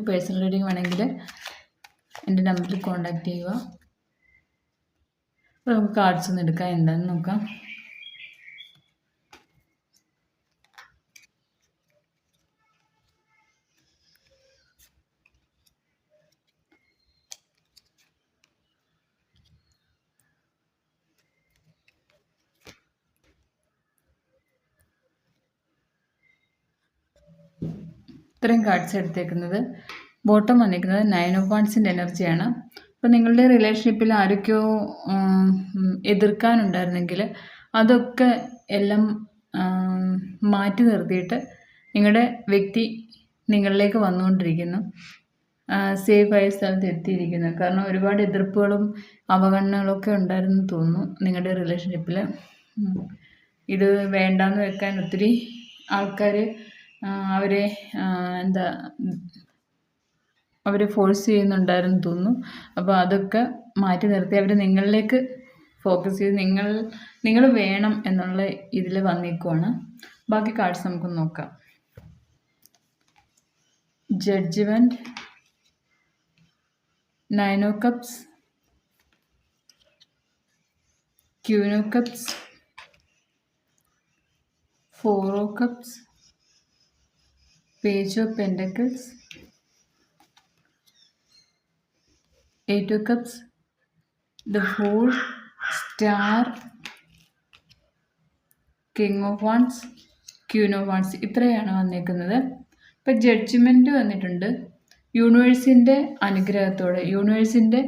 Personal reading വേണമെങ്കിൽ എൻ്റെ നമ്പറിൽ കോൺടാക്റ്റ് ചെയ്യുക. അപ്പോൾ നമുക്ക് കാർഡ്സ് ഒന്ന് എടുക്കാം, എന്താണെന്ന് നോക്കാം. ഇത്രയും കാർഡ്സ് എടുത്തേക്കുന്നത്. ബോട്ടം വന്നിരിക്കുന്നത് 9 ഓഫ് വാൻഡ്സിൻ്റെ എനർജിയാണ്. അപ്പോൾ നിങ്ങളുടെ റിലേഷൻഷിപ്പിൽ ആരൊക്കെയോ എതിർക്കാനുണ്ടായിരുന്നെങ്കിൽ അതൊക്കെ എല്ലാം മാറ്റി നിർത്തിയിട്ട് നിങ്ങളുടെ വ്യക്തി നിങ്ങളിലേക്ക് വന്നുകൊണ്ടിരിക്കുന്നു, സേഫായ സ്ഥലത്ത് എത്തിയിരിക്കുന്നു. കാരണം ഒരുപാട് എതിർപ്പുകളും അവഗണനകളൊക്കെ ഉണ്ടായിരുന്നു തോന്നുന്നു നിങ്ങളുടെ റിലേഷൻഷിപ്പിൽ. ഇത് വേണ്ടാന്ന് വെക്കാൻ ഒത്തിരി ആൾക്കാർ അവരെ ഫോഴ്സ് ചെയ്യുന്നുണ്ടായിരുന്നു തോന്നുന്നു. അപ്പോൾ അതൊക്കെ മാറ്റി നിർത്തി അവർ നിങ്ങളിലേക്ക് ഫോക്കസ് ചെയ്ത് നിങ്ങൾ വേണം എന്നുള്ള ഇതിൽ വന്നിരിക്കുവാണ്. ബാക്കി കാർഡ്സ് നമുക്ക് നോക്കാം. Judgement, 9 of cups, queen of cups, 4 of cups, page of pentacles, 8 of cups, the Fool, Star, King of Wands, Queen of Wands. ഇത്രയാണ് വന്നിരിക്കുന്നത്. ഇപ്പം ജഡ്ജ്മെൻറ്റ് വന്നിട്ടുണ്ട്. യൂണിവേഴ്സിൻ്റെ അനുഗ്രഹത്തോടെ, യൂണിവേഴ്സിൻ്റെ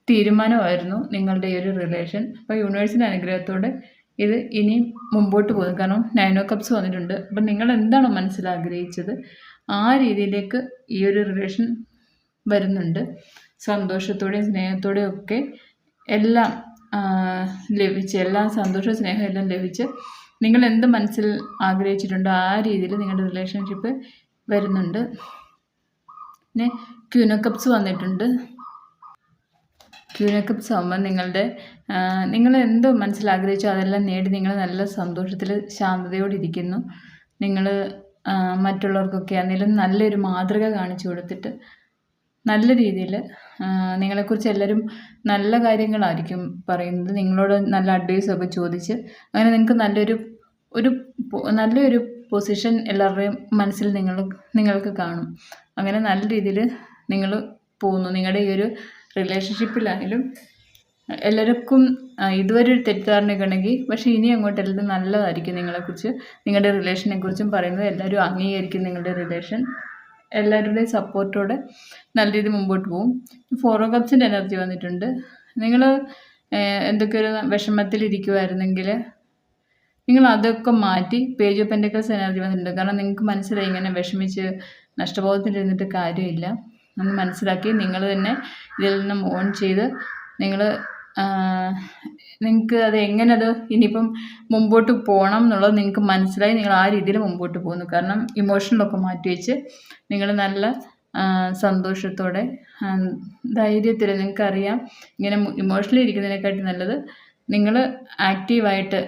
തീരുമാനമായിരുന്നു നിങ്ങളുടെ ഈ ഒരു റിലേഷൻ. അപ്പോൾ യൂണിവേഴ്സിൻ്റെ അനുഗ്രഹത്തോടെ ഇത് ഇനി മുമ്പോട്ട് പോകും. കാരണം 9 of cups വന്നിട്ടുണ്ട്. അപ്പം നിങ്ങൾ എന്താണോ മനസ്സിൽ ആഗ്രഹിച്ചത് ആ രീതിയിലേക്ക് ഈ ഒരു റിലേഷൻ വരുന്നുണ്ട്. സന്തോഷത്തോടെയും സ്നേഹത്തോടെയും ഒക്കെ എല്ലാം ലഭിച്ച്, എല്ലാ സന്തോഷവും സ്നേഹം എല്ലാം ലഭിച്ച് നിങ്ങൾ എന്ത് മനസ്സിൽ ആഗ്രഹിച്ചിട്ടുണ്ടോ ആ രീതിയിൽ നിങ്ങളുടെ റിലേഷൻഷിപ്പ് വരുന്നുണ്ട്. പിന്നെ ക്യൂൻ ഓഫ് കപ്സ് വന്നിട്ടുണ്ട്. ക്യൂൻ ഓഫ് കപ്സ് ആകുമ്പോൾ നിങ്ങൾ എന്തോ മനസ്സിൽ ആഗ്രഹിച്ചോ അതെല്ലാം നേടി നിങ്ങൾ നല്ല സന്തോഷത്തിൽ ശാന്തതയോടെ ഇരിക്കുന്നു. നിങ്ങൾ മറ്റുള്ളവർക്കൊക്കെ ആണെങ്കിലും നല്ലൊരു മാതൃക കാണിച്ചു കൊടുത്തിട്ട് നല്ല രീതിയിൽ നിങ്ങളെക്കുറിച്ച് എല്ലാവരും നല്ല കാര്യങ്ങളായിരിക്കും പറയുന്നത്. നിങ്ങളോട് നല്ല അഡ്വൈസൊക്കെ ചോദിച്ച് അങ്ങനെ നിങ്ങൾക്ക് നല്ലൊരു പൊസിഷൻ എല്ലാവരുടെയും മനസ്സിൽ നിങ്ങൾക്ക് കാണും. അങ്ങനെ നല്ല രീതിയിൽ നിങ്ങൾ പോകുന്നു. നിങ്ങളുടെ ഈ ഒരു റിലേഷൻഷിപ്പിലായാലും എല്ലാവർക്കും ഇതുവരെ ഒരു തെറ്റിദ്ധാരണയൊക്കെ ഉണ്ടെങ്കിൽ പക്ഷേ ഇനി അങ്ങോട്ട് എല്ലാം നല്ലതായിരിക്കും. നിങ്ങളെക്കുറിച്ച് നിങ്ങളുടെ റിലേഷനെക്കുറിച്ചും പറയുന്നത് എല്ലാവരും അംഗീകരിക്കും. നിങ്ങളുടെ റിലേഷൻ എല്ലാവരുടെയും സപ്പോർട്ടോടെ നല്ല രീതിയിൽ മുമ്പോട്ട് പോകും. 4 of കപ്സിൻ്റെ എനർജി വന്നിട്ടുണ്ട്. നിങ്ങൾ എന്തൊക്കെ ഒരു വിഷമത്തിലിരിക്കുമായിരുന്നെങ്കിൽ നിങ്ങൾ അതൊക്കെ മാറ്റി പേജ് ഓഫ് പെൻഡക്കിൾസ് എനർജി വന്നിട്ടുണ്ട്. കാരണം നിങ്ങൾക്ക് മനസ്സിലായി ഇങ്ങനെ വിഷമിച്ച് നഷ്ടബോധത്തിലിരുന്നിട്ട് കാര്യമില്ല എന്ന് മനസ്സിലാക്കി നിങ്ങൾ തന്നെ ഇതിൽ നിന്ന് ഓൺ ചെയ്ത് നിങ്ങൾക്ക് അത് എങ്ങനെ അത് ഇനിയിപ്പം മുമ്പോട്ട് പോകണം എന്നുള്ളത് നിങ്ങൾക്ക് മനസ്സിലായി. നിങ്ങൾ ആ രീതിയിൽ മുമ്പോട്ട് പോകുന്നു. കാരണം ഇമോഷണലൊക്കെ മാറ്റിവെച്ച് നിങ്ങൾ നല്ല സന്തോഷത്തോടെ ധൈര്യത്തിൽ, നിങ്ങൾക്കറിയാം ഇങ്ങനെ ഇമോഷണലി ഇരിക്കുന്നതിനെക്കാട്ടി നല്ലത് നിങ്ങൾ ആക്റ്റീവായിട്ട്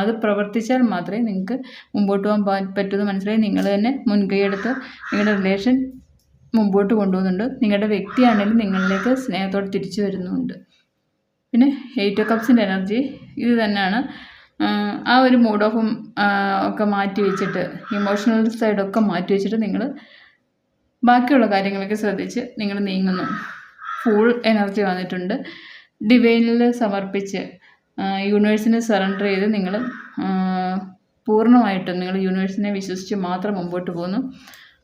അത് പ്രവർത്തിച്ചാൽ മാത്രമേ നിങ്ങൾക്ക് മുമ്പോട്ട് പോകാൻ പറ്റുമെന്ന് മനസ്സിലായി നിങ്ങൾ തന്നെ മുൻകൈയെടുത്ത് നിങ്ങളുടെ റിലേഷൻ മുമ്പോട്ട് കൊണ്ടുപോകുന്നുണ്ട്. നിങ്ങളുടെ വ്യക്തിയാണെങ്കിലും നിങ്ങളിലേക്ക് സ്നേഹത്തോടെ തിരിച്ചു വരുന്നുണ്ട്. പിന്നെ 8 of കപ്സിൻ്റെ എനർജി ഇത് തന്നെയാണ്. ആ ഒരു മൂഡ് ഓഫും ഒക്കെ മാറ്റി വെച്ചിട്ട്, ഇമോഷണൽ സൈഡൊക്കെ മാറ്റി വെച്ചിട്ട് നിങ്ങൾ ബാക്കിയുള്ള കാര്യങ്ങളൊക്കെ ശ്രദ്ധിച്ച് നിങ്ങൾ നീങ്ങുന്നു. ഫുൾ എനർജി വന്നിട്ടുണ്ട്. ഡിവൈനിൽ സമർപ്പിച്ച് യൂണിവേഴ്സിനെ സറണ്ടർ ചെയ്ത് നിങ്ങൾ പൂർണ്ണമായിട്ടും നിങ്ങൾ യൂണിവേഴ്സിനെ വിശ്വസിച്ച് മാത്രം മുമ്പോട്ട് പോകുന്നു.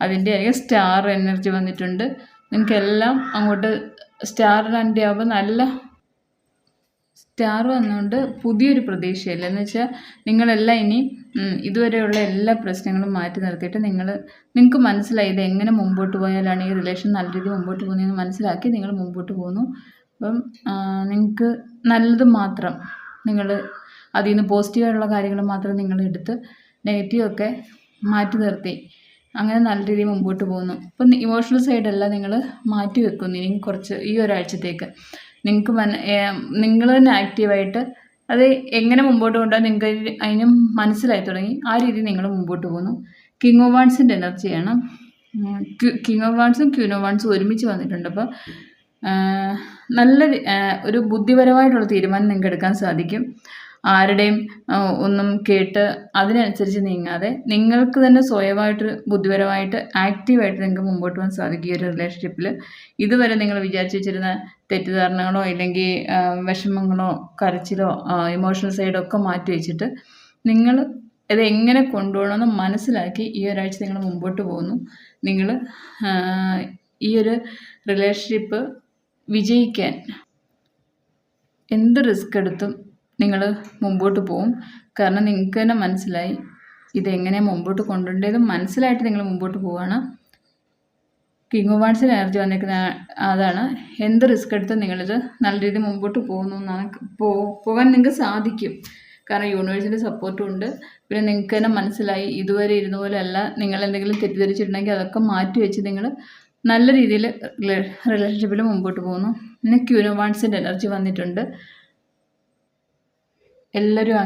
അതിൻ്റെ സ്റ്റാർ എനർജി വന്നിട്ടുണ്ട്. നിങ്ങൾക്കെല്ലാം അങ്ങോട്ട് സ്റ്റാർ എനർജി ആകുമ്പോൾ നല്ല സ്റ്റാർ വന്നുകൊണ്ട് പുതിയൊരു പ്രതീക്ഷയില്ല. എന്ന് വെച്ചാൽ നിങ്ങളെല്ലാം ഇനി ഇതുവരെയുള്ള എല്ലാ പ്രശ്നങ്ങളും മാറ്റി നിർത്തിയിട്ട് നിങ്ങൾക്ക് മനസ്സിലായി ഇത് എങ്ങനെ മുമ്പോട്ട് പോയാലാണ് ഈ റിലേഷൻ നല്ല രീതിയിൽ മുമ്പോട്ട് പോകുന്നതെന്ന് മനസ്സിലാക്കി നിങ്ങൾ മുമ്പോട്ട് പോകുന്നു. അപ്പം നിങ്ങൾക്ക് നല്ലത് മാത്രം അതിൽ നിന്ന് പോസിറ്റീവായിട്ടുള്ള കാര്യങ്ങൾ മാത്രം നിങ്ങളെടുത്ത് നെഗറ്റീവൊക്കെ മാറ്റി നിർത്തി അങ്ങനെ നല്ല രീതിയിൽ മുമ്പോട്ട് പോകുന്നു. ഇപ്പം ഇമോഷണൽ സൈഡെല്ലാം നിങ്ങൾ മാറ്റി വെക്കുന്നു. ഇനി കുറച്ച് ഈ ഒരാഴ്ചത്തേക്ക് നിങ്ങൾ തന്നെ ആക്റ്റീവായിട്ട് അത് എങ്ങനെ മുമ്പോട്ട് കൊണ്ടുപോകാൻ നിങ്ങൾക്ക് അതിനും മനസ്സിലായി തുടങ്ങി. ആ രീതിയിൽ നിങ്ങൾ മുമ്പോട്ട് പോകുന്നു. കിങ് ഓഫ് വാൻഡ്സിൻ്റെ എനർജിയാണ്. കിങ് ഓഫ് വാൺസും ക്വീൻ ഓഫ് വാൺസും ഒരുമിച്ച് വന്നിട്ടുണ്ട്. അപ്പോൾ നല്ല ഒരു ബുദ്ധിപരമായിട്ടുള്ള തീരുമാനം നിങ്ങൾക്ക് എടുക്കാൻ സാധിക്കും. ആരുടെയും ഒന്നും കേട്ട് അതിനനുസരിച്ച് നീങ്ങാതെ നിങ്ങൾക്ക് തന്നെ സ്വയമായിട്ട് ബുദ്ധിപരമായിട്ട് ആക്റ്റീവായിട്ട് നിങ്ങൾക്ക് മുമ്പോട്ട് പോകാൻ സാധിക്കും ഈ ഒരു റിലേഷൻഷിപ്പിൽ. ഇതുവരെ നിങ്ങൾ വിചാരിച്ച് വെച്ചിരുന്ന തെറ്റിദ്ധാരണകളോ ഇല്ലെങ്കിൽ വിഷമങ്ങളോ കരച്ചിലോ ഇമോഷണൽ സൈഡോ ഒക്കെ മാറ്റി വെച്ചിട്ട് നിങ്ങൾ ഇത് എങ്ങനെ കൊണ്ടുപോകണമെന്ന് മനസ്സിലാക്കി ഈ ഒരാഴ്ച നിങ്ങൾ മുമ്പോട്ട് പോകുന്നു. നിങ്ങൾ ഈ ഒരു റിലേഷൻഷിപ്പ് വിജയിക്കാൻ എന്ത് റിസ്ക് എടുത്തും നിങ്ങൾ മുമ്പോട്ട് പോകും. കാരണം നിങ്ങൾക്ക് തന്നെ മനസ്സിലായി ഇതെങ്ങനെ മുമ്പോട്ട് കൊണ്ടുപോകേണ്ടതും മനസ്സിലായിട്ട് നിങ്ങൾ മുമ്പോട്ട് പോവുകയാണ്. കിങ് ഓഫ് വാൺസിന് എനർജി വന്നിരിക്കുന്ന അതാണ്. എന്ത് റിസ്ക് എടുത്തും നിങ്ങളിത് നല്ല രീതിയിൽ മുമ്പോട്ട് പോകുന്നു എന്നാണ് പോകാൻ നിങ്ങൾക്ക് സാധിക്കും. കാരണം യൂണിവേഴ്സിൻ്റെ സപ്പോർട്ടും ഉണ്ട്. പിന്നെ നിങ്ങൾക്ക് തന്നെ മനസ്സിലായി ഇതുവരെ ഇരുന്ന പോലെ അല്ല. നിങ്ങൾ എന്തെങ്കിലും തെറ്റിദ്ധരിച്ചിട്ടുണ്ടെങ്കിൽ അതൊക്കെ മാറ്റി വെച്ച് നിങ്ങൾ നല്ല രീതിയിൽ റിലേഷൻഷിപ്പിൽ മുമ്പോട്ട് പോകുന്നു. പിന്നെ ക്വീൻ ഓഫ് വാൺസിൻ്റെ എനർജി വന്നിട്ടുണ്ട്. എല്ലാവരും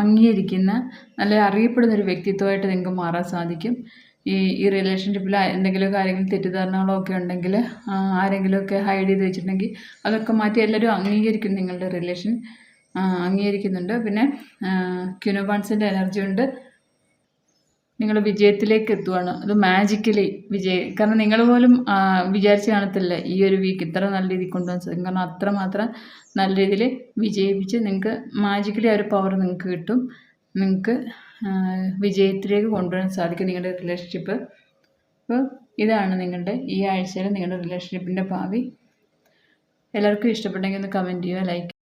അംഗീകരിക്കുന്ന നല്ല അറിയപ്പെടുന്ന ഒരു വ്യക്തിത്വമായിട്ട് നിങ്ങൾക്ക് മാറാൻ സാധിക്കും. ഈ റിലേഷൻഷിപ്പിൽ എന്തെങ്കിലും കാര്യങ്ങൾ തെറ്റിദ്ധാരണകളോ ഒക്കെ ഉണ്ടെങ്കിൽ ആരെങ്കിലുമൊക്കെ ഹൈഡ് ചെയ്ത് വെച്ചിട്ടുണ്ടെങ്കിൽ അതൊക്കെ മാറ്റി എല്ലാവരും അംഗീകരിക്കും. നിങ്ങളുടെ റിലേഷൻ അംഗീകരിക്കുന്നുണ്ട്. പിന്നെ ക്വീൻ ഓഫ് വാൺസിൻ്റെ എനർജി ഉണ്ട്. നിങ്ങൾ വിജയത്തിലേക്ക് എത്തുവാണ്. അത് മാജിക്കലി കാരണം നിങ്ങൾ പോലും വിചാരിച്ച് കാണത്തില്ല ഈ ഒരു വീക്ക് ഇത്ര നല്ല രീതിയിൽ കൊണ്ടുപോകാൻ സാധിക്കും. കാരണം അത്രമാത്രം നല്ല രീതിയിൽ വിജയിപ്പിച്ച് നിങ്ങൾക്ക് മാജിക്കലി ആ ഒരു പവർ നിങ്ങൾക്ക് കിട്ടും. നിങ്ങൾക്ക് വിജയത്തിലേക്ക് കൊണ്ടുവരാൻ സാധിക്കും നിങ്ങളുടെ റിലേഷൻഷിപ്പ്. അപ്പോൾ ഇതാണ് നിങ്ങളുടെ ഈ ആഴ്ചയിൽ നിങ്ങളുടെ റിലേഷൻഷിപ്പിൻ്റെ ഭാവി. എല്ലാവർക്കും ഇഷ്ടപ്പെട്ടെങ്കിൽ ഒന്ന് കമൻറ്റ് ചെയ്യുക, ലൈക്ക്